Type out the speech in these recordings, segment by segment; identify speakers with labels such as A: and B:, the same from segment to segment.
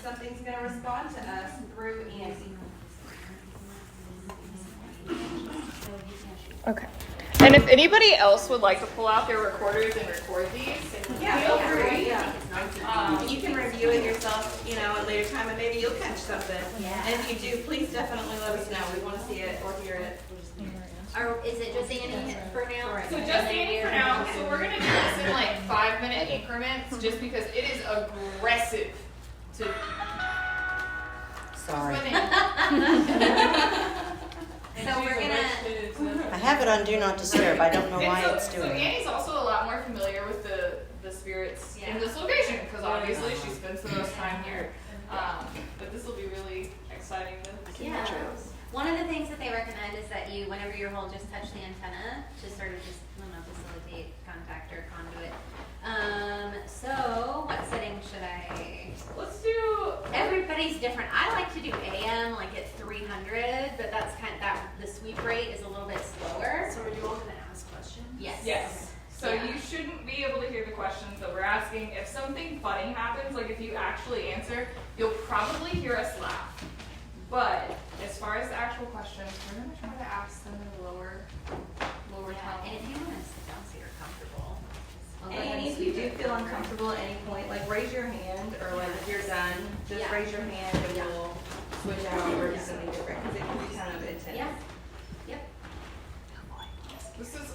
A: something's going to respond to us through Andy.
B: Okay. And if anybody else would like to pull out their recorders and record these, feel free.
A: You can review it yourself, you know, at a later time, and maybe you'll catch something.
C: Yeah.
A: And if you do, please definitely let us know. We want to see it or hear it.
C: Or is it just Annie for now?
B: So just Annie for now. So we're gonna do this in like 5-minute increments, just because it is aggressive to.
D: Sorry.
C: So we're gonna.
D: I have it on Do Not Disturb. I don't know why
B: And
D: it's doing
B: so
D: it.
B: Annie's also a lot more familiar with the spirits in this location, because obviously she spends the most time here. But this will be really exciting to
C: Yeah. One of the things that they recommend is that you, whenever you're whole, just touch the antenna to sort of just, I don't know, facilitate contact or conduit. So what setting should I?
B: Let's do.
C: Everybody's different. I like to do AM like at 300, but that's kind of the sweep rate is a little bit slower.
E: So are you all gonna ask questions?
C: Yes.
B: Yes. So you shouldn't be able to hear the questions that we're asking. If something funny happens, like if you actually answer, you'll probably hear us laugh. But as far as the actual questions, we're gonna try to ask them in a lower tone.
C: And if you want to sit down so you're comfortable.
A: And if you do feel uncomfortable at any point, like raise your hand, or like if you're done, just raise your hand and we'll switch out or do something different, because it can be kind of intense.
C: Yeah. Yep.
B: This is,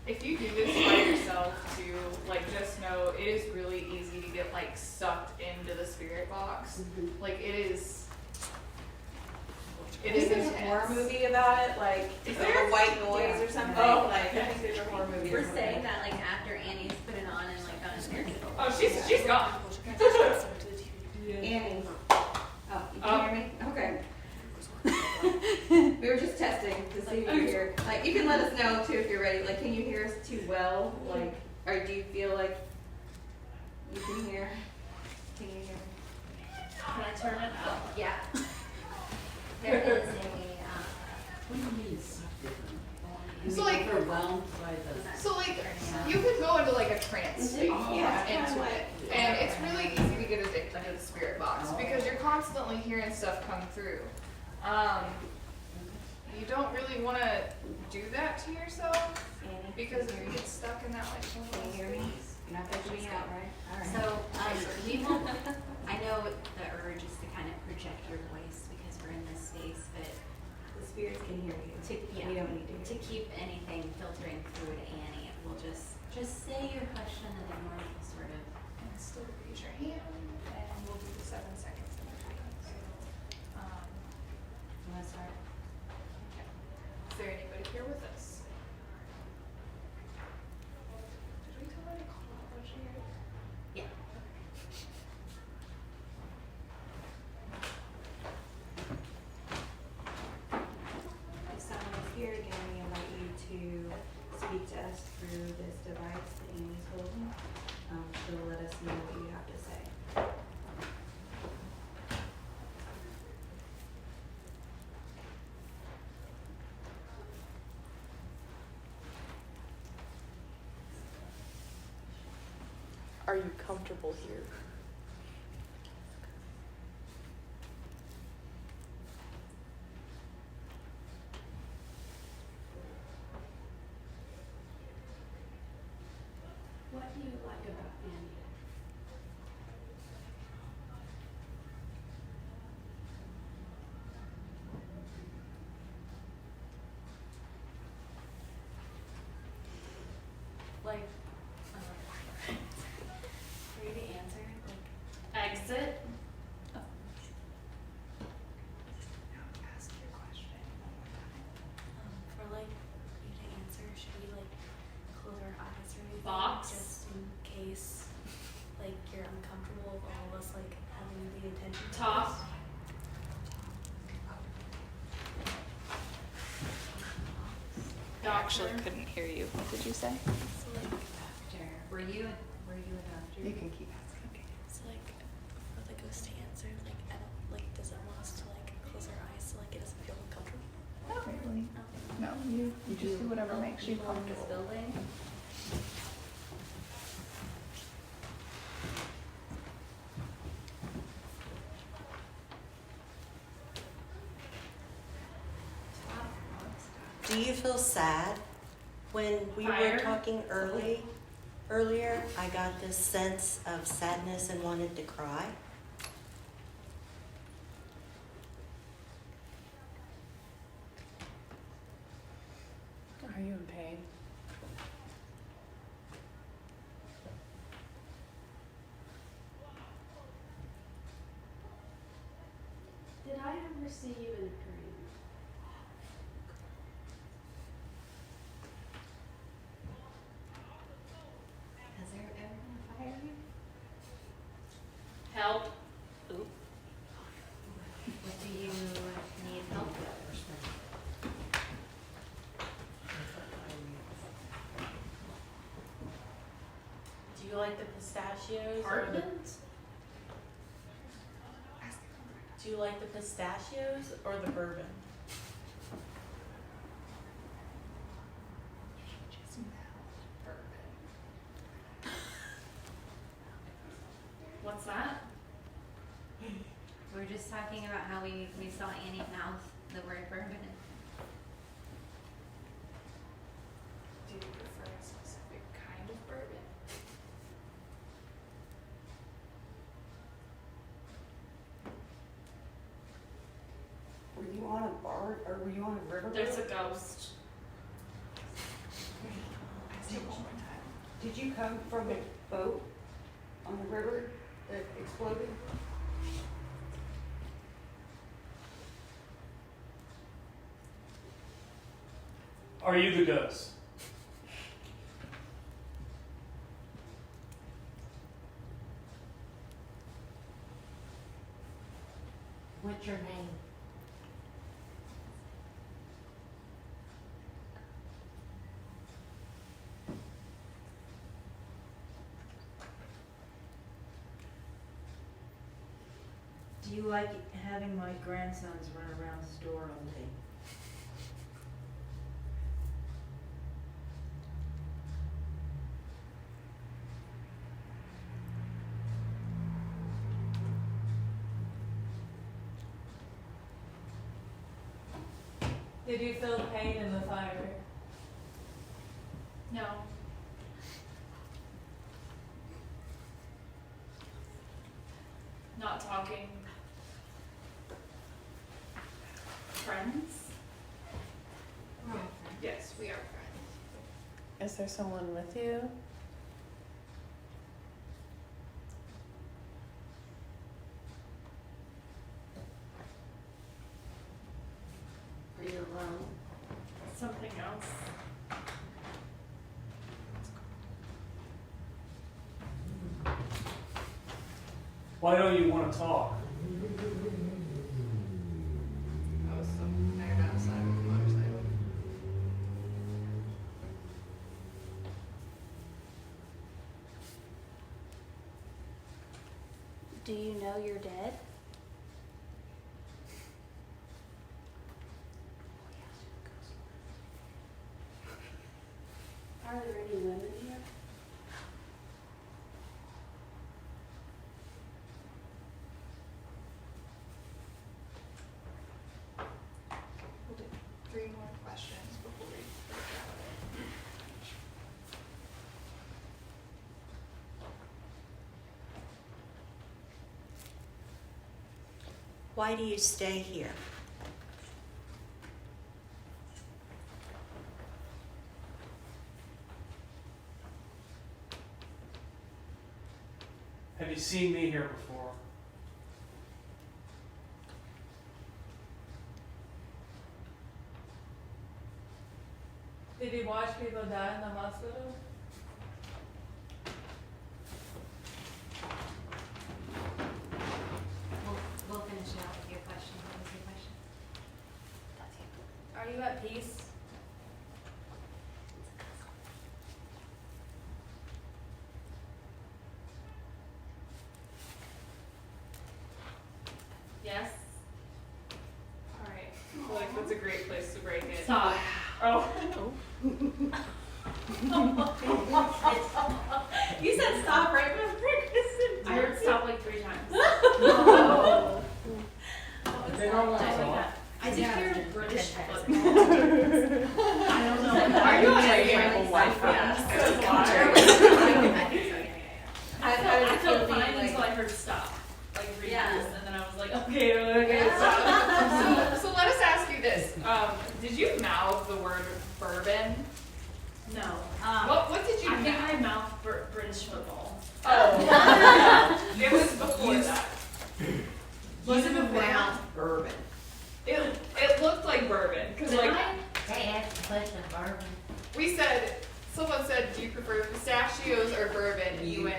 B: if you do this by yourself too, like just know it is really easy to get like sucked into the spirit box. Like it is. It is
A: There's a
B: intense.
A: horror movie about it, like
B: Is
A: a
B: there?
A: white noise or something.
B: Oh,
A: like I think there's a horror movie.
C: We're saying that like after Annie's put it on and like done a scared people.
B: Oh, she's gone.
A: Annie. Oh, you can hear me? Okay. We were just testing to see if you're here. Like, you can let us know too if you're ready. Like, can you hear us too well? Like, or do you feel like you can hear? Can you hear me?
E: Can I turn it up?
C: Yeah. There is a.
F: What do you mean suck different?
B: So, like-
F: overwhelmed by the.
B: So like you could go into like a trance state into it, and it's really easy to get addicted to the spirit box because you're constantly hearing stuff come through. You don't really want to do that to yourself because if you get stuck in that like
A: Can you hear me? You're not going me out, right? All right.
C: So we will. I know the urge is to kind of project your voice because we're in this space, but
A: The spirits can hear you.
C: yeah,
A: We don't need to
C: to keep anything filtering through to Annie, we'll just say your question and then we'll sort of.
B: and still raise your hand, and we'll do the 7 seconds in between.
C: You want to start?
B: Is there anybody here with us? Did we tell her to call out when she heard?
C: Yeah.
A: If someone is here again, we invite you to speak to us through this device that Amy's holding. She'll let us know what you have to say.
E: Are you comfortable here?
F: What do you like about Andy?
E: Like, for you to answer, like, exit.
B: Ask your question one more time.
E: For like you to answer, should we like close our eyes or anything?
B: Box.
E: Just in case, like, you're uncomfortable with all of us like having the attention. to
B: Talk.
E: us?
B: I actually couldn't hear you. What did you say?
E: So like,
C: Were you a doctor?
B: You can keep asking.
E: so like for the ghost to answer, like I don't like. Does it want us to like close our eyes so like it doesn't feel uncomfortable?
B: Not really. No, you just do whatever makes you
C: People in this
B: comfortable.
C: building?
D: Do you feel sad? When we were
B: Fire?
D: talking earlier, I got this sense of sadness and wanted to cry.
G: Are you in pain?
F: Did I ever see you in a dream?
C: Has there ever been a fire here?
B: Help.
C: What do you need help with?
G: Do you like the pistachios?
B: Pardon?
G: Do you like the pistachios or the bourbon?
B: What's that?
C: We're just talking about how we saw Annie mouth the word bourbon.
B: Do you prefer a specific kind of bourbon?
H: Were you on a bar, or were you on a river?
B: There's a ghost.
H: Did you come from a boat on the river that exploded?
I: Are you the ghost?
H: What's your name?
J: Do you like having my grandsons run around the store all day?
G: Did you feel pain in the fire?
B: No. Not talking. Friends? Yes, we are friends.
G: Is there someone with you?
F: Are you alone?
B: Something else.
I: Why don't you want to talk?
B: I was tired outside with the motorcycle.
E: Do you know you're dead?
F: Are there any women here?
B: We'll do 3 more questions before we break out.
D: Why do you stay here?
I: Have you seen me here before?
G: Did you watch people die in the hospital?
C: We'll finish it out with your question. What was your question?
G: Are you at peace?
B: Yes? Alright. I feel like that's a great place to break it.
F: Stop.
B: Oh.
C: You said stop right before Kristen.
B: I heard stop like 3 times.
F: Oh.
H: They don't like
F: I
H: that.
C: I did hear
F: Yeah.
C: British
B: But-
G: like, okay, stop.
B: So let us ask you this. Did you mouth the word bourbon?
G: No.
B: What did you
G: I think
B: mouth?
G: I mouthed British football.
B: Oh. It was before that.
H: Was it about bourbon?
B: It looked like bourbon. Because
G: Did
B: like
G: I?
J: They asked the question, bourbon.
B: we said, someone said, do you prefer pistachios or bourbon? And you went,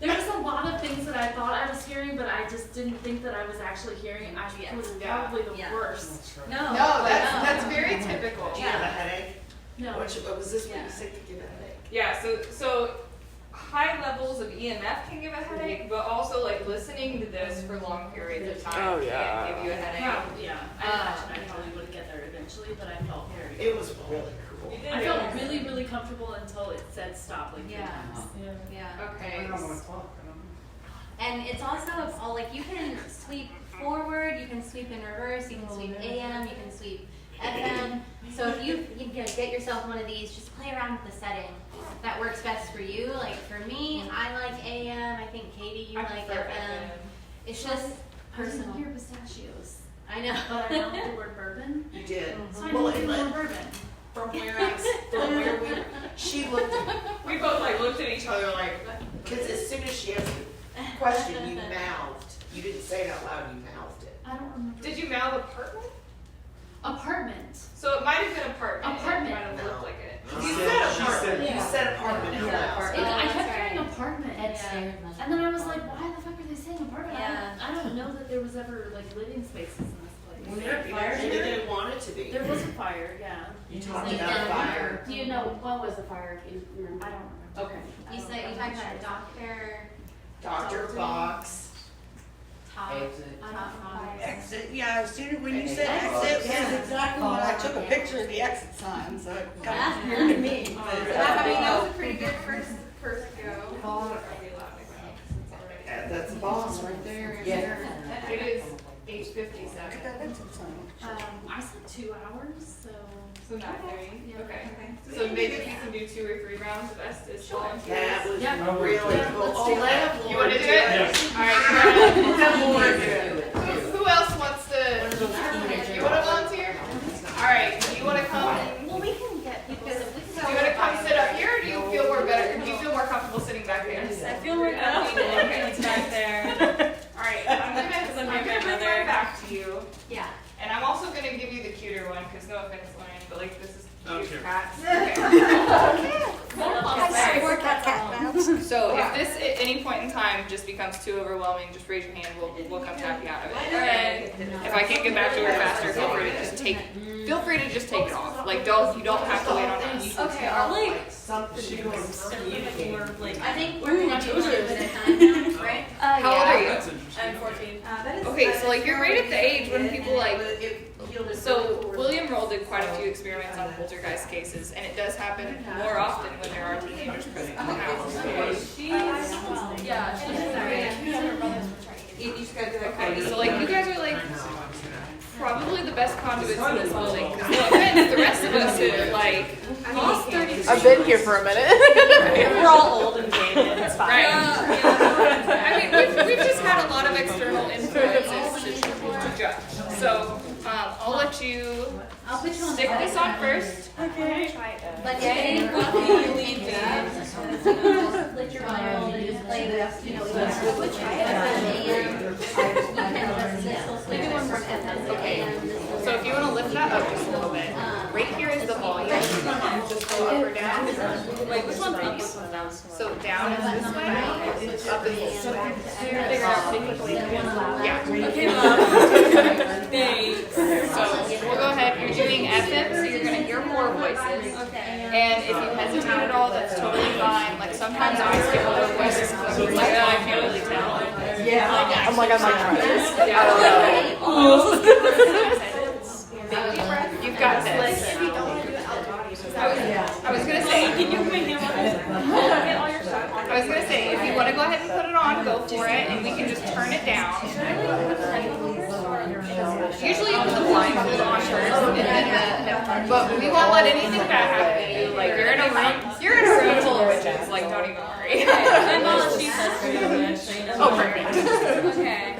G: There was a lot of things that I thought I was hearing, but I just didn't think that I was actually hearing. It was
B: Yeah.
G: probably the
C: Yeah.
G: worst.
C: No.
B: no, that's very typical.
H: Do you have a headache?
G: No.
H: What was this when
C: Yeah.
H: you said to give a headache?
B: Yeah, so high levels of EMF can give a headache, but also like listening to this for long periods of time can give you a headache.
G: Probably, yeah. I imagine I probably would get there eventually, but I felt very.
H: It was really cool.
G: I felt really, really comfortable until it said stop like 3
C: Yeah.
G: times.
C: Yeah.
B: Okay.
I: I don't want to talk.
C: And it's also all like you can sweep forward, you can sweep in reverse, you can sweep AM, you can sweep FM. So if you get yourself one of these, just play around with the setting that works best for you. Like for me, I like AM. I think Katie, you
B: I
C: like
B: prefer
C: FM.
B: FM.
C: It's just
G: I didn't
C: personal.
G: hear pistachios,
C: I know.
G: but I mouthed the word bourbon.
H: You did.
G: So I
H: Well,
G: didn't
H: it
G: hear the
H: let-
G: word bourbon.
H: from where we, she looked at,
B: We both like looked at each other like,
H: because as soon as she asked the question, you mouthed. You didn't say it out loud, you mouthed it.
G: I don't remember.
B: did you mouth apartment?
G: Apartment.
B: So it might have been apartment.
G: Apartment.
B: It might have
H: No.
B: looked like it.
H: You
I: She
H: said
I: said-
H: apartment, you
G: yeah.
H: said apartment out
C: Yeah,
H: loud.
C: apartment.
G: I
C: that's
G: kept
C: right.
G: hearing apartment.
C: Ed Stairs must
G: And then I was like, why the fuck are they saying apartment?
C: Yeah.
G: I don't know that there was ever like living spaces in this place.
H: Was there a fire? Maybe they didn't want it to be.
G: There was a fire, yeah.
H: You talked
C: Like
H: about
C: in
H: fire.
G: Do you know
F: What was the fire, if you remember?
G: I don't remember.
B: Okay.
C: You said you talked about a doctor,
H: Doctor box.
C: top,
H: Exit.
C: top box.
K: Exit, yeah, as soon as when you said
H: Exit.
K: exit, that's exactly what I took a picture of the exit sign, so it kind of weird to me.
B: I
K: But
B: mean, that was a pretty good first go.
H: Yeah, that's the boss right there.
K: Yeah.
B: It is
K: I
B: 8:57.
K: got that exit sign.
G: I said 2 hours, so.
B: So 9:30.
G: Yeah.
B: Okay. So maybe we can do 2 or 3 rounds of Estes volunteers.
H: That was
G: Yeah.
H: really cool. Oh, let
B: You want to do it?
I: Yes.
B: All right.
H: Have Lauren do it.
B: Who else wants to? You want to volunteer? All right. Do you want to come?
C: Well, we can get people.
B: Do you want to come sit up here, or do you feel more better? Do you feel more comfortable sitting back there?
G: I feel more comfortable when it's back there.
B: All right. I'm gonna bring mine back to you,
C: Yeah.
B: and I'm also gonna give you the cuter one because no offense, Lauren, but like this is
I: Okay.
B: cute cats. Okay.
K: More cat mouse.
B: So if this at any point in time just becomes too overwhelming, just raise your hand. We'll come tap you out of it. And if I can't get back to her faster, feel free to just take it off. Like you don't have to wait on us.
H: Okay,
G: are like
H: something
G: or like
C: I think we're gonna do two at a time now, right?
B: How old are you?
I: That's interesting.
G: I'm 14.
B: Okay, so like you're right at the age when people like. So William Roll did quite a few experiments on poltergeist cases, and it does happen more often when there are teenagers present in the house. Okay, so like you guys are like probably the best conduits in this building. 'Cause no offense, the rest of us are like almost 30.
L: I've been here for a minute.
G: We're all old and jaded. It's fine.
B: Right. I mean, we've just had a lot of external influences to judge. So I'll let you
C: I'll put you on
B: stick this on first.
G: Okay.
C: But getting coffee, split your Bible and just play with, you know, maybe one more FM.
B: Okay. So if you want to lift that up just a little bit, right here is the volume. Just go up or down. Wait, which one's up? This one's down. So down is this way, up is this way. Yeah.
G: Okay, Mom. Thanks.
B: So we'll go ahead. You're doing FM, so you're gonna hear more voices. And if you hesitate at all, that's totally fine. Like sometimes I skip over voices because I'm like, oh, I can't really tell.
K: Yeah.
L: I'm like, I might try this. I
B: Yeah.
L: don't know.
B: Big deep breath. You've got this. I was gonna say, can you I was gonna say, if you want to go ahead and put it on, go for it, and we can just turn it down. Usually you put the blindfold on first, and then but we won't let anything bad happen to you. Like you're in a room full of witches. Like don't even worry.
G: My mom, she says pretty much.
B: Oh, perfect.
G: Okay.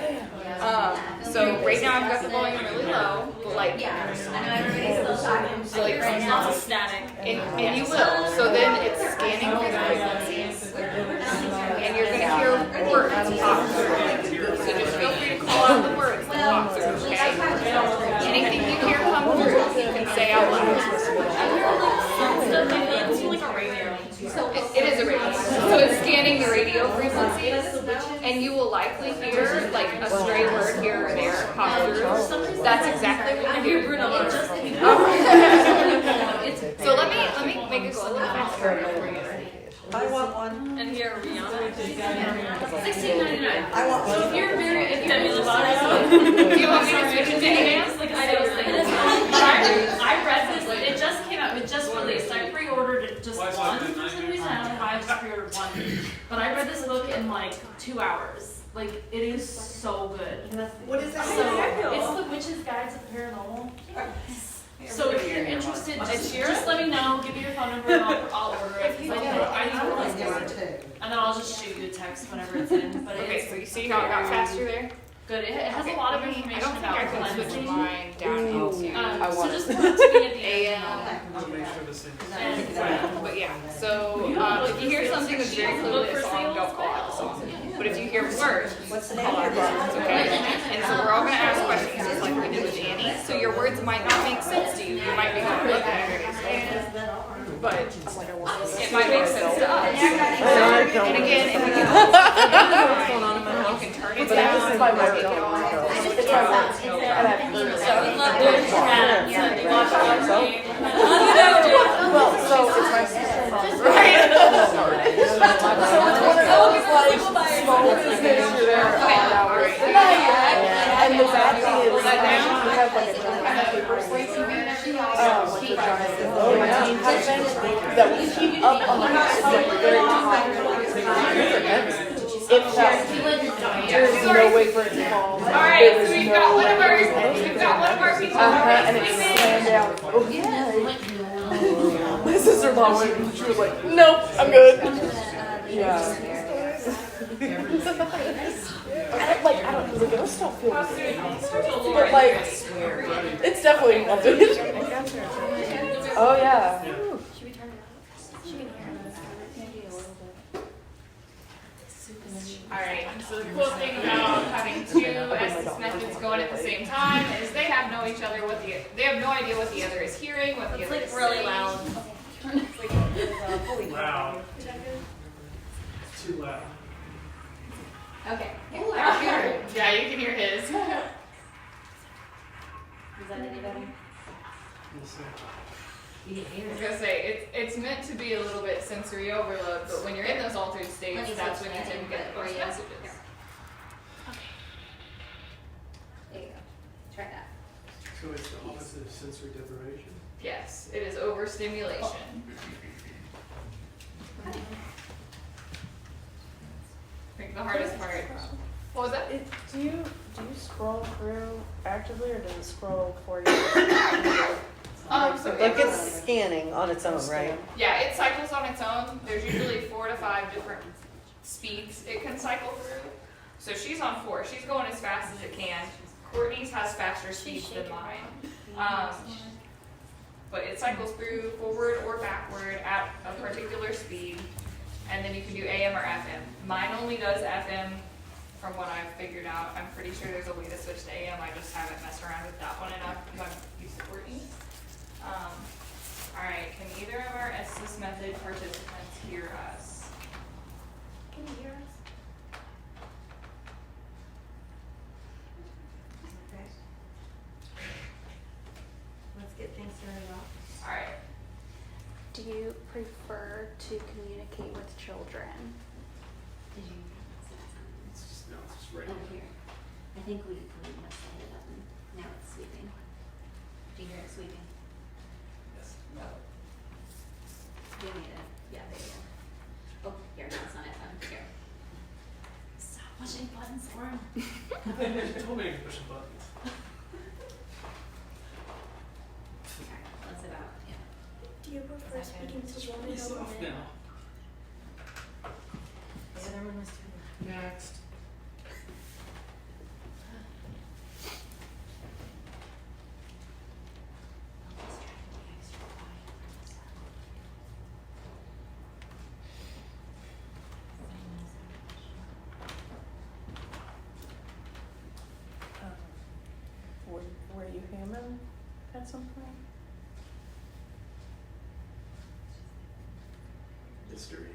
B: So right now I've got the volume really low, but like,
C: Yeah, I know everybody's still talking.
B: So, like,
C: right
G: It's
C: now.
G: not static.
B: and you will. So then it's scanning through the frequencies, and you're gonna hear words pop through. So just feel free to call out the words that pop through, okay? Anything you hear come through, you can say out loud.
G: It's like a radio.
B: It is a radio. So it's scanning the radio frequencies, and you will likely hear like a stray word here or there pop through. That's exactly what
G: I
B: you
G: hear
B: hear.
G: Bruno Mars.
B: So let me make it go a little faster for you.
K: I want one.
G: And here Rihanna. $16.99.
K: I want
G: So
K: one.
G: if you're very, if Demi Lovato.
B: Do you want me to switch it to AM?
G: Like I know, I read this. It just came out. It just released. I pre-ordered it just once for some reason. I don't know why I just pre-ordered one. But I read this book in like 2 hours. Like it is so good.
K: What is that?
G: So it's The Witch's Guide to the Paranormal. So if you're interested, just let me know. Give me your phone number and I'll order it. And then I'll just shoot you a text whenever it's in. But
B: Okay,
G: it's
B: so you see how it got faster there?
G: good. It has a lot of
B: I
G: information
B: don't think
G: about
B: I can switch
G: cleansing.
B: mine down into
G: So just put it to me at the
B: AM.
I: I'll make sure the same.
B: But yeah, so if you hear something that's very clearly a song, don't call out the song. But if you hear words,
K: What's the name
B: call
K: of
B: out
K: your
B: the
K: book?
B: songs, okay? And so we're all gonna ask questions just like we did with Annie. So your words might not make sense to you. You might be going, what the heck are you saying? But it might make sense to us. And again, if you can you can turn it down, take it off.
L: Well, so it's my sister-in-law's
B: Right.
L: So it's one of those like small business you're there for 8 hours. And the bad thing is we have like a giant paper slate, like a giant team thing that we keep up on the like very top. If there's no way for it to fall.
B: Alright, so we've got one of our people.
L: And it's slammed down. Oh yeah. My sister-in-law went and she was like, nope, I'm good. Yeah. I don't, the ghosts don't feel the same. But like, it's definitely nothing. Oh yeah.
E: Should we turn it off? She can hear us. Maybe a little bit.
B: Alright, so the cool thing about having two Estes methods going at the same time is they have no idea what the other is hearing, what the
G: It's
B: other
G: like
B: is
G: really
B: saying.
G: loud.
I: Loud. It's too loud.
C: Okay.
B: Yeah, you can hear his.
C: Is that any better?
I: We'll see.
C: You can hear
B: I was
C: it.
B: gonna say, it's meant to be a little bit sensory overload, but when you're in those altered states, that's when you tend to get those messages.
C: There you go. Try that.
I: So it's the opposite of sensory deprivation?
B: Yes, it is overstimulation. I think the hardest part. What was that?
L: Do you scroll through actively or does it scroll for you?
B: So
K: Like it's scanning on its own, right?
B: Yeah, it cycles on its own. There's usually 4 to 5 different speeds it can cycle through. So she's on 4. She's going as fast as it can. Courtney's has faster speeds than mine. But it cycles through forward or backward at a particular speed. And then you can do AM or FM. Mine only does FM from what I've figured out. I'm pretty sure there's a way to switch to AM. I just haven't messed around with that one enough because I'm used to Courtney's. Alright, can either of our Estes method participants hear us?
E: Can you hear us?
J: Okay. Let's get things started off.
B: Alright.
E: Do you prefer to communicate with children?
F: Did you?
I: It's just, no, it's just
F: Oh,
I: regular.
F: here. I think we must have hit a button. Now it's sweeping. Do you hear it sweeping?
I: Yes.
F: No. Do you need it? Yeah, there you go. Oh, here, no, it's not it. Here.
G: Stop pushing buttons for him.
I: You told me to push the buttons.
F: Alright, that's about, yeah.
E: Do you prefer speaking to women
I: It's
E: or
I: off
E: men?
I: now.
J: The other one was too loud.
I: Next.
L: Hammond at some point?
I: History.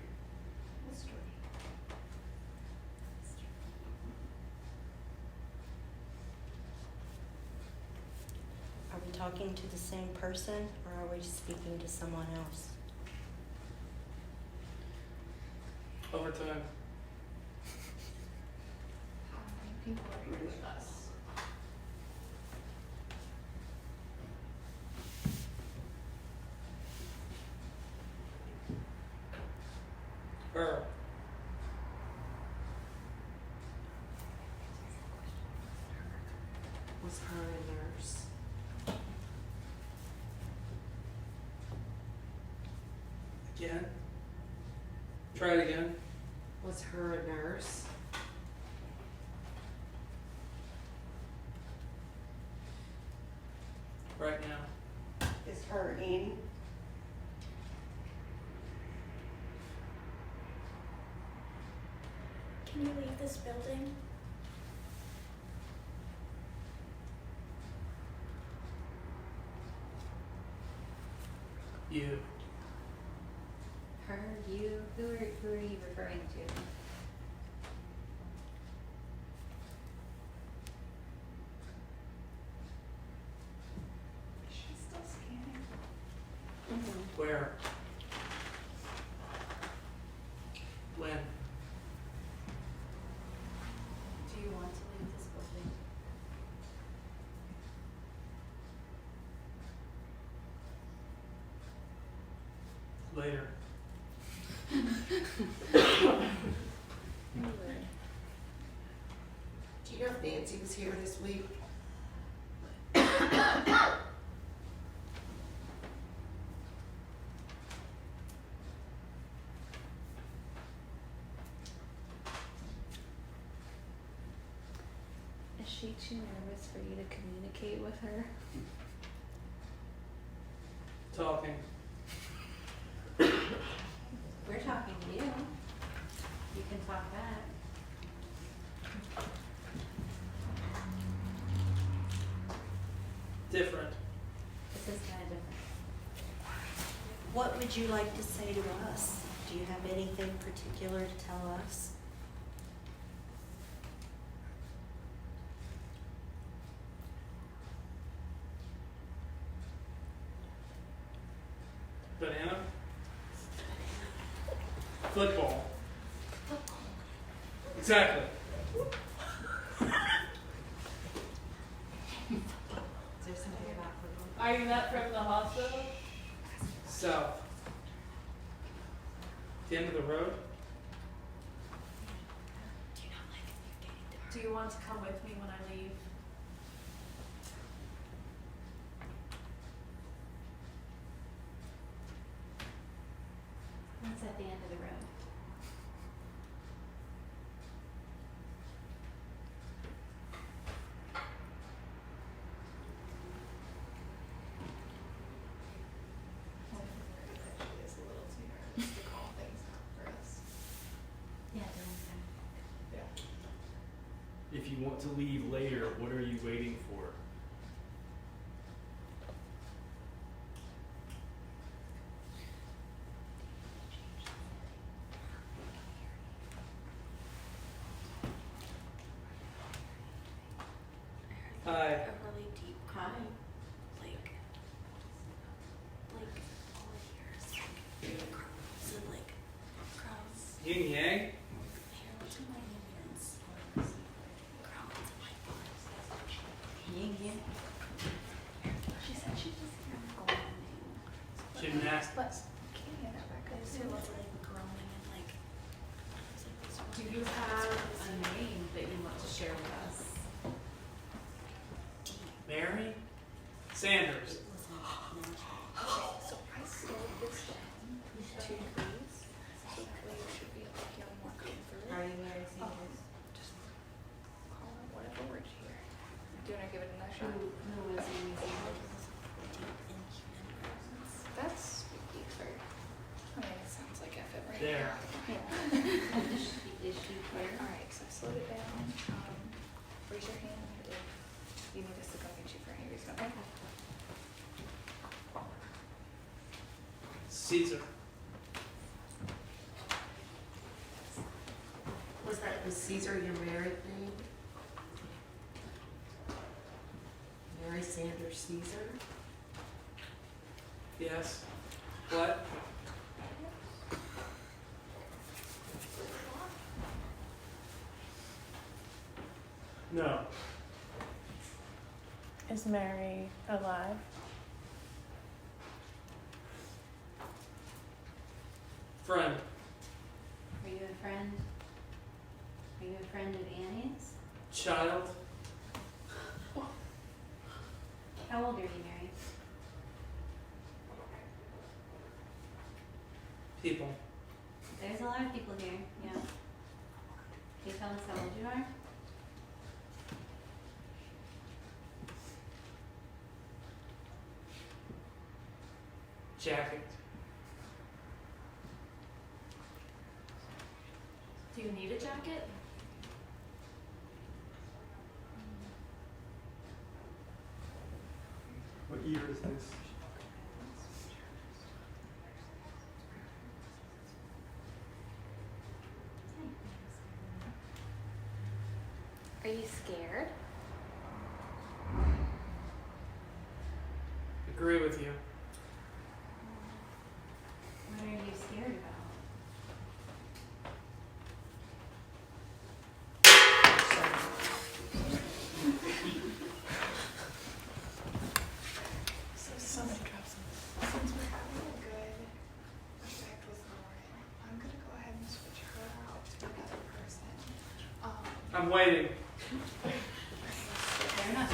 D: Are we talking to the same person or are we speaking to someone else?
I: Overtime.
B: How many people are here with us?
I: Her.
A: Was her a nurse?
I: Again. Try it again.
A: Was her a nurse?
I: Right now.
H: Is her Annie?
E: Can you leave this building?
I: You.
F: Her, you, who are you referring to?
B: Is she still scanning?
I: Where? When?
F: Do you want to leave this building?
I: Later.
A: Do you know if Nancy was here this week?
E: Is she too nervous for you to communicate with her?
I: Talking.
F: We're talking to you. You can talk back.
I: Different.
F: This is kind of different.
D: What would you like to say to us? Do you have anything particular to tell us?
I: Banana? Football. Exactly.
A: Is there something about football?
G: Are you not from the hospital?
I: South. The end of the road?
G: Do you want to come with me when I leave?
F: That's at the end of the road.
B: She is a little too nervous to call things out for us.
F: Yeah, doing that.
M: If you want to leave later, what are you waiting for?
I: Hi.
E: A really deep cry. Like all I hear is like crowds and like crowds.
I: Yin yang?
E: Here, what's in my hands? Crowds and like bars.
F: Yin yang.
E: She said she just heard groaning.
I: Gymnastics.
E: Can't hear that back. I just hear lots of like groaning and like. I was like, what's wrong
F: Do
E: with
F: you
E: this?
F: have a name that you want to share with us?
I: Mary? Sanders.
E: So I slowed this down to degrees, so that way it should be like you're more comfortable.
F: Are you Mary Sanders?
E: Just call it whatever word you hear. Do you want to give it another shot?
F: Who is Mary Sanders?
E: Deep in human presence.
F: That's spooky for.
E: I mean, it sounds like I fit right
I: There.
E: now.
F: Is she here?
E: Alright, so I slowed it down. Raise your hand if you need us to come get you for any reason. Okay.
I: Caesar.
E: Was Caesar your married name? Mary Sanders Caesar?
I: Yes. What? No.
L: Is Mary alive?
I: Friend.
C: Are you a friend? Are you a friend of Annie's?
I: Child.
C: How old are you, Mary?
I: People.
C: There's a lot of people here, yeah. Can you tell us how old you are?
I: Jacket.
G: Do you need a jacket?
M: What year is this?
F: Are you scared?
I: Agree with you.
C: What are you scared about?
L: So many drops.
N: Since we're having a good effect with Lauren, I'm gonna go ahead and switch her out to another person.
I: I'm waiting.
C: They're not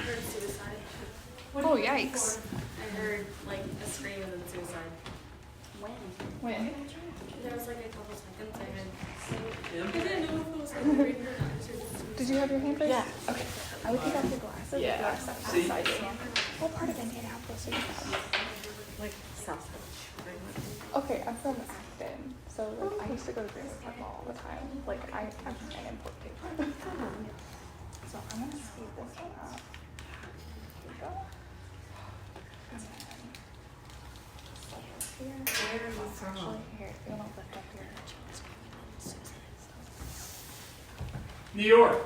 E: Heard suicide.
N: Oh, yikes.
E: I heard like a scream and then suicide.
N: When?
E: There was like a couple seconds I had.
I: Him?
E: I didn't know if it was like reading her eyes or just.
N: Did you have your hand raised?
L: Yeah.
N: Okay. I would take off your glasses.
L: Yeah.
N: If you have stuff
I: See?
N: inside your hand. What part of Indianapolis are you from?
L: Like South.
N: Okay, I'm from Acton. So like I used to go to Greenwood Park all the time. Like I'm an import too. So I'm gonna speed this one up. Here we go. And then here.
E: Where are you from?
N: Actually, here, you wanna lift up your
I: New York.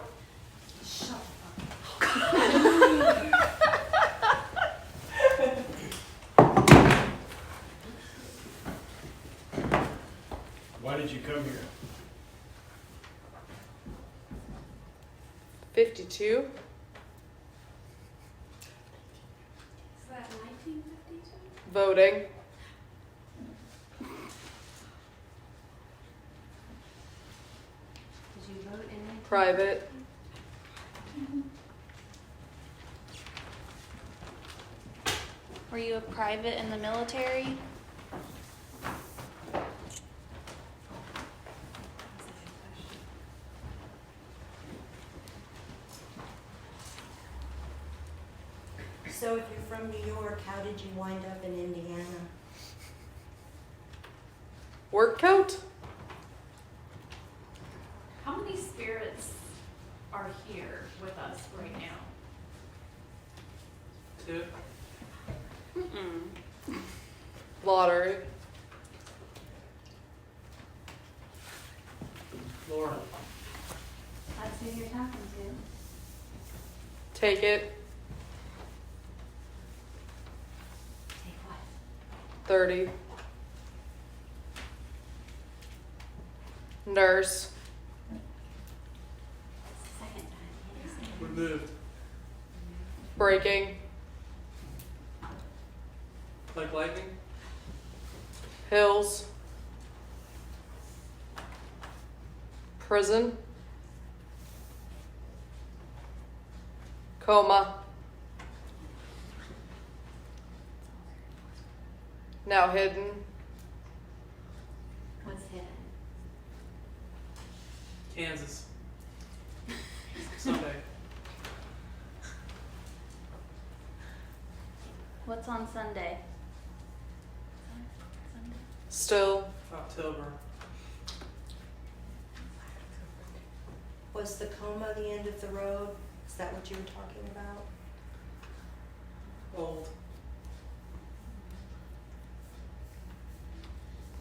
M: Why did you come here?
L: 52.
F: Is that 1952?
L: Voting.
C: Did you vote in it?
L: Private.
N: Were you a private in the military?
D: So if you're from New York, how did you wind up in Indiana?
L: Work coat.
G: How many spirits are here with us right now?
I: 2.
L: Lottery.
I: Laura.
C: That's who you're talking to.
L: Take it.
C: Take what?
L: 30. Nurse.
C: Second time.
I: Removed.
L: Breaking.
I: Like lightning.
L: Hills. Prison. Coma. Now hidden.
C: What's hidden?
I: Kansas. Sunday.
N: What's on Sunday?
L: Still.
I: October.
D: Was the coma the end of the road? Is that what you were talking about?
I: Old.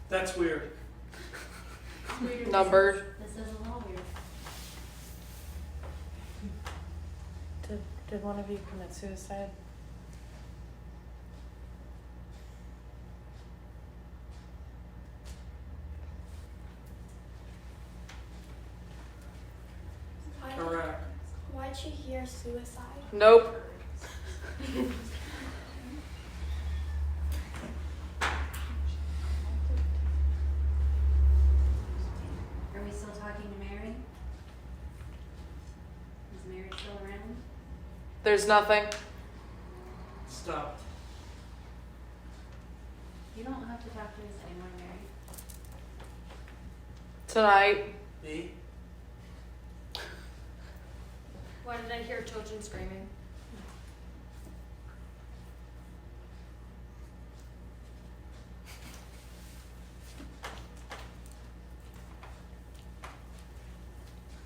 I: That's weird.
L: Numbered.
C: This is a little weird.
L: Did one of you commit suicide?
I: Correct.
E: Why'd you hear suicide?
L: Nope.
C: Are we still talking to Mary? Is Mary still around?
L: There's nothing.
I: Stop.
C: You don't have to talk to us anymore, Mary.
L: Tonight.
I: Me?
E: Why did I hear children screaming?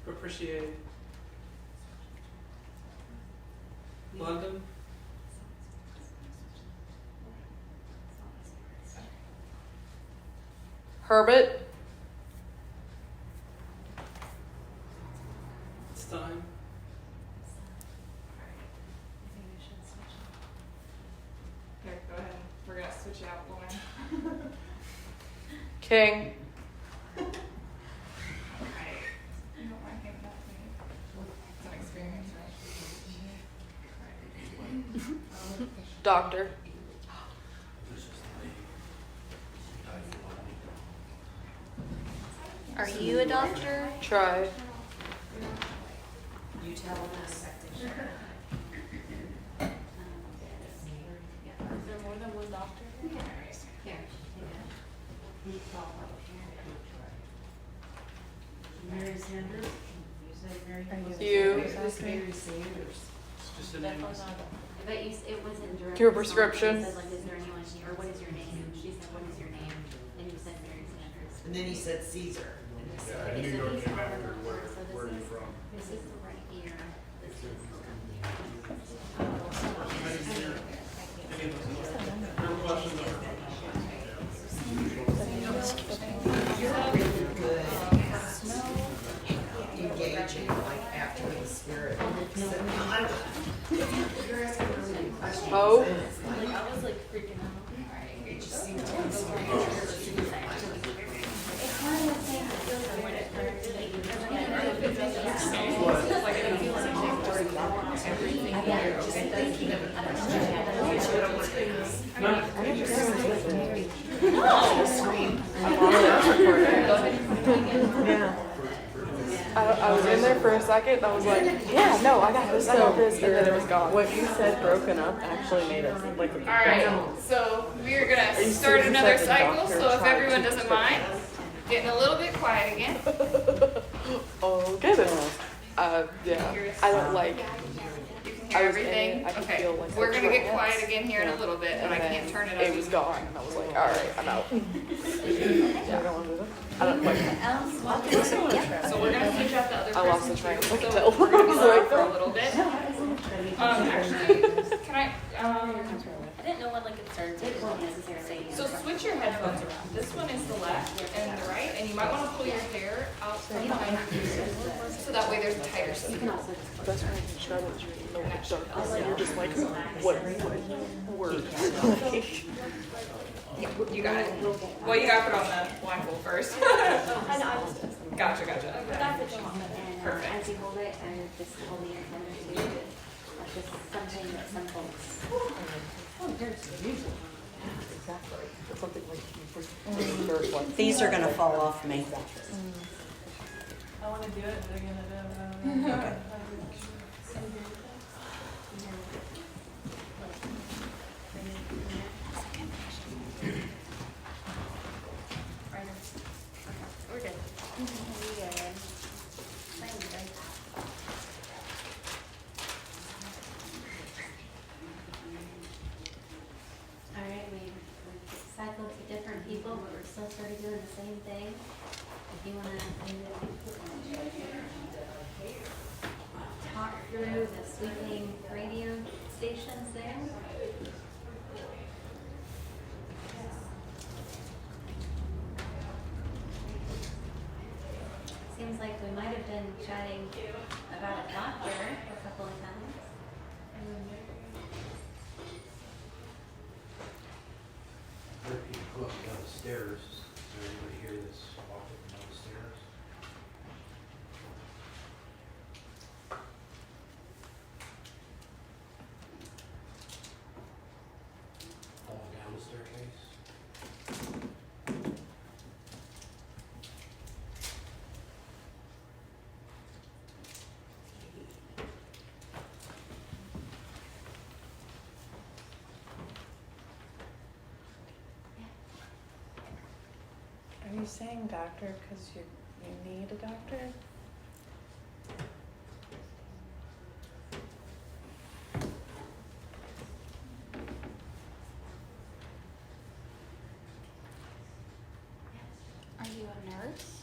I: Appreciate it. London?
L: Herbert.
I: It's time.
B: Here, go ahead. We're gonna switch it out, Lauren.
L: King.
B: Alright. You don't mind giving that to me? It's an experience, right?
L: Doctor.
C: Are you a doctor?
L: Try.
K: You tell them this.
E: Is there more than one doctor?
C: Here.
J: Mary Sanders? You say Mary?
L: You.
J: Who's Mary Sanders?
I: It's just a name.
C: But you, it wasn't direct.
L: Your
C: response.
L: prescription.
C: It said, like, is there anyone here, or what is your name? She said, what is your name? And you said Mary Sanders.
K: And then he said Caesar. And he said,
M: I knew you were getting after where are you from?
C: This is the right ear. This is.
K: really good engaging, like after the spirit. You're asking really good questions.
L: Oh.
E: Like, I was like freaking out.
K: It just seems to be so
C: It's one of the things that feels weird at first.
L: I was in there for a second and I was like, yeah, no, I got this, and then it was gone. What you said broken up actually made us like.
B: Alright, so we're gonna start another cycle, so if everyone doesn't mind, getting a little bit quiet again.
L: Oh goodness. Yeah. I don't like.
B: You can hear
L: I was in
B: everything?
L: it, I could
B: Okay,
L: feel, like,
B: we're
L: the
B: gonna get
L: trance.
B: quiet again here in a
L: Yeah.
B: little bit, but I
L: And
B: can't turn it up.
L: It was gone, and I was like, all right, I'm out. Yeah, I don't want to do that. I don't like.
B: So we're gonna switch out the other
L: I lost the
B: person
L: train.
B: too,
L: I can
B: so
L: tell.
B: we're gonna be
L: I was
B: live
L: like,
B: for a little bit. Actually, can I,
E: I didn't know when like it started.
B: so switch your headphones around. This one is the left and the right, and you might wanna pull your hair out from behind your ears, so that way there's a tighter space.
L: That's when you describe it as you're in the darkness, and you're just like, what word?
B: You got it. Well, you gotta put on the blindfold first.
E: I know, I was just.
B: Gotcha, gotcha.
E: But that's a job.
B: Perfect.
C: As you hold it, and just hold the ear tender to like this is something that some folks.
L: Exactly. It's something like
D: These are gonna fall off me.
J: I wanna do it, but I'm gonna do it.
E: We're good.
C: Alright, we cycled to different people, but we're still sort of doing the same thing. If you wanna talk through the sweeping radio stations there. seems like we might have been chatting about a doctor a couple of times.
M: Heard people go up and down the stairs. Does everybody hear this walking down the stairs? Falling down the staircase?
N: Are you saying doctor because you need a doctor?
F: Are you a nurse?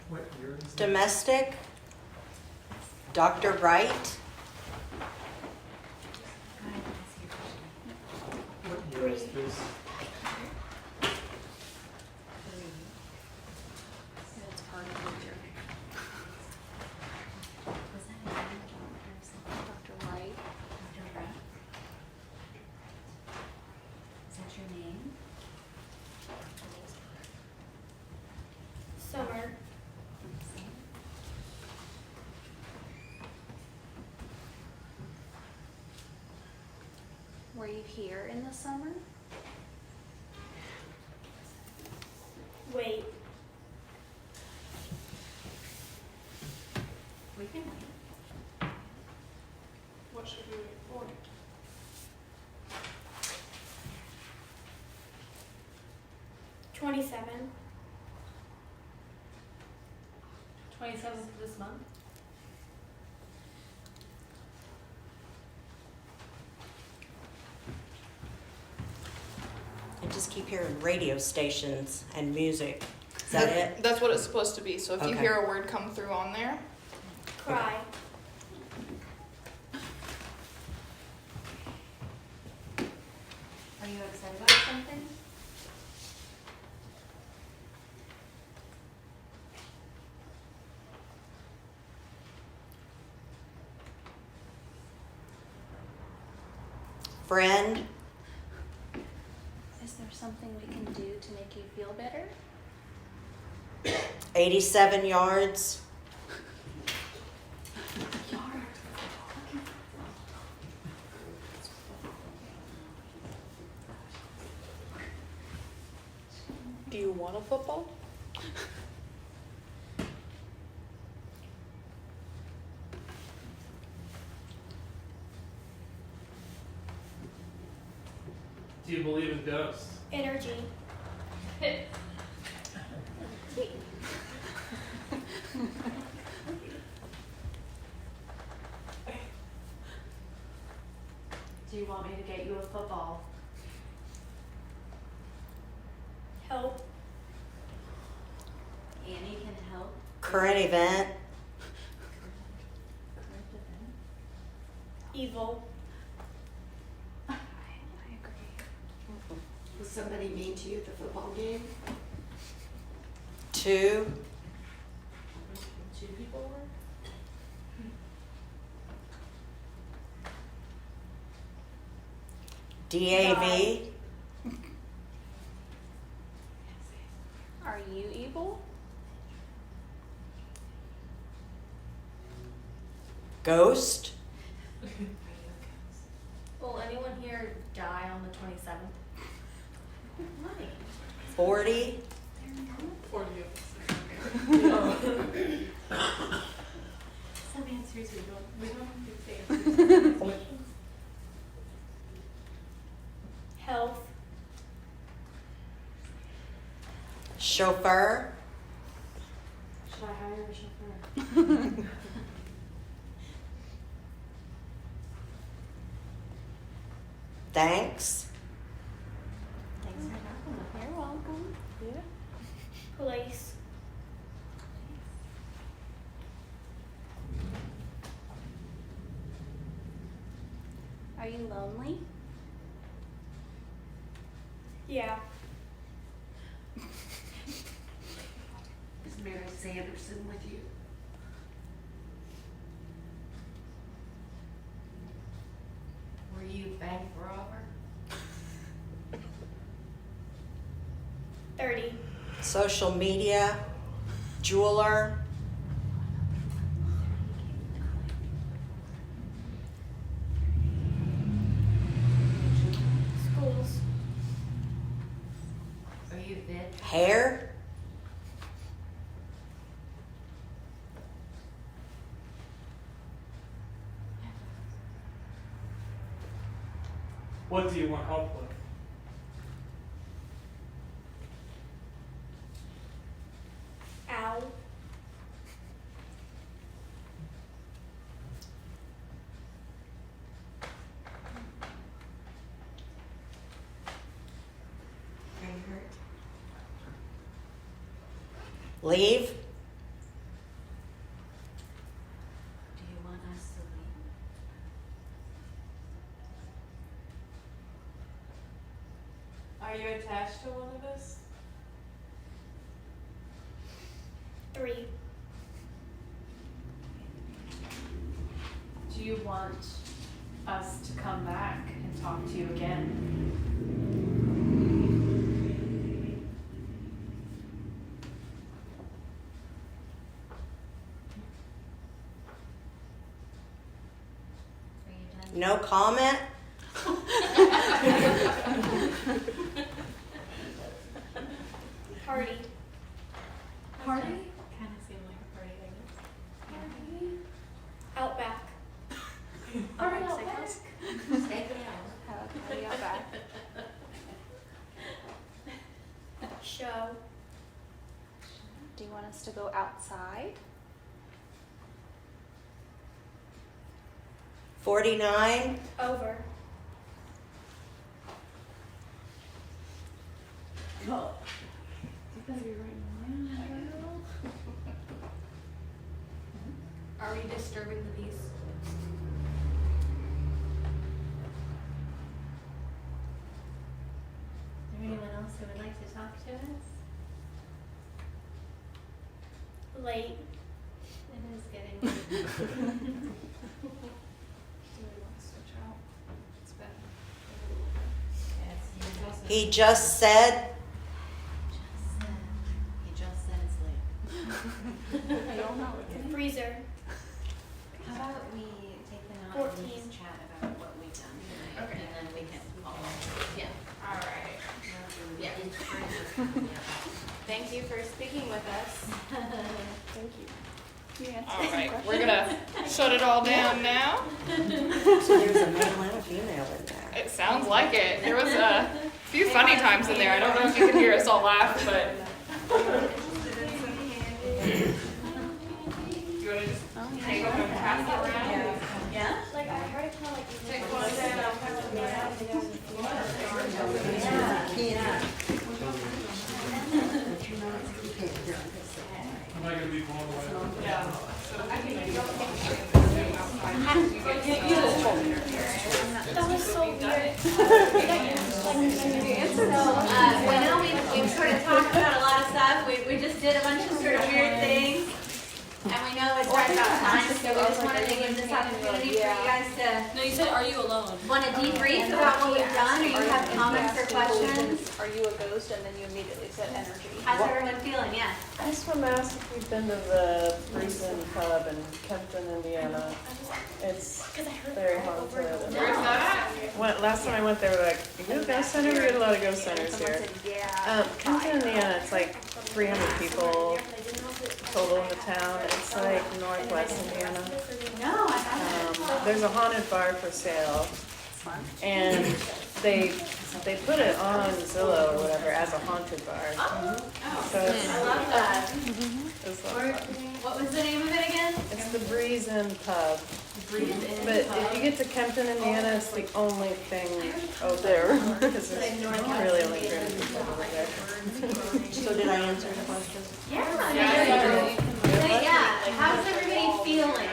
I: What year is this?
D: Domestic? Dr. Wright?
I: What year is this?
F: It's part of the journey.
C: Was that a name?
F: Dr. White.
C: Dr. Wright? Is that your name?
E: Summer.
F: Were you here in the summer?
E: Wait.
C: We can wait.
B: What should we wait for?
E: 27.
G: 27th of this month?
D: I just keep hearing radio stations and music. Is that it?
B: That's what it's supposed to be. So if you
D: Okay.
B: hear a word come through on there,
E: Cry.
C: Are you excited about something?
D: Friend?
F: Is there something we can do to make you feel better?
D: 87 yards?
N: Do you want a football?
I: Do you believe in ghosts?
E: Energy.
G: Do you want me to get you a football?
E: Help.
C: Annie can help.
D: Current event?
C: Current event.
E: Evil.
F: I agree.
H: Was somebody mean to you at the football game?
D: 2?
G: 2 people were?
D: DAV?
F: Are you evil?
D: Ghost?
C: Will anyone here die on the 27th? Why?
D: 40?
B: or you.
C: Some answers we don't have to say.
E: Health.
D: Chauffeur?
G: Should I hire a chauffeur?
D: Thanks?
C: Thanks for having me.
F: You're welcome.
N: Yeah.
E: Police. Are you lonely?
F: Yeah.
D: Is Mary Sanderson with you? Were you bank robber?
F: 30.
D: Social media, jeweler,
F: Schools.
D: are you vet? Hair,
I: What do you want help with?
F: Ow.
A: Are you hurt?
D: leave,
E: Do you want us to leave?
B: Are you attached to one of us?
F: 3.
G: Do you want us to come back and talk to you again?
E: Are you done?
D: no comment,
F: Party.
E: Party? Kind of seemed like a party, I guess.
F: Outback.
E: Party out back. Stay for the hour.
N: Have a party out back.
F: Show.
N: Do you want us to go outside?
D: 49,
F: Over.
E: Are we disturbing the peace?
C: Is there anyone else who would like to talk to us?
F: Late.
C: It is getting late.
G: Do we want to switch out? It's been
D: he just said,
E: He just said it's late.
F: Freezer.
C: How about we take the note and
F: 14.
C: just chat about what we've done tonight,
B: Okay.
C: and then we can follow.
E: Yeah.
B: Alright.
E: Yeah.
F: Thank you for speaking with us.
N: Thank you. Can you answer some
B: Alright,
N: questions?
B: we're gonna shut it all down now.
D: so there's a male and a female in there.
B: It sounds like it. There was a few funny times in there. I don't know if you can hear us all laugh, but. You wanna just take over and pass it around?
E: Yeah?
F: Like, I heard it kind of like.
B: Take one down.
I: Am I gonna be blown away?
B: Yeah. So I think you don't think
F: That was so weird.
C: So, well, now we've sort of talked about a lot of stuff. We just did a bunch of sort of weird things. And we know it's right about time, so we just wanted to give this opportunity for you guys to
E: No, you said, are you alone?
C: want to debrief about what we've done, or you have comments or questions.
N: Are you a ghost? And then you immediately said energy.
C: How's everyone feeling? Yeah.
L: I just want to ask if you've been to the Breezen Pub in Kempton, Indiana. It's very haunted.
B: Where's that
L: Last time I went there, we were like, you go to ghost center? We get a lot of ghost centers here. Kempton, Indiana, it's like 300 people total in the town. It's like northwest Indiana.
C: No, I haven't.
L: There's a haunted bar for sale. And they put it on Zillow or whatever as a haunted bar. So it's,
C: I love that.
L: it's
C: Where- What was the name of it again?
L: It's the Breezen Pub. But if you get to Kempton, Indiana, it's the only thing out there. Because it's really only 300 people over there.
D: So did I answer the question?
C: Yeah. Yeah. How's everybody feeling?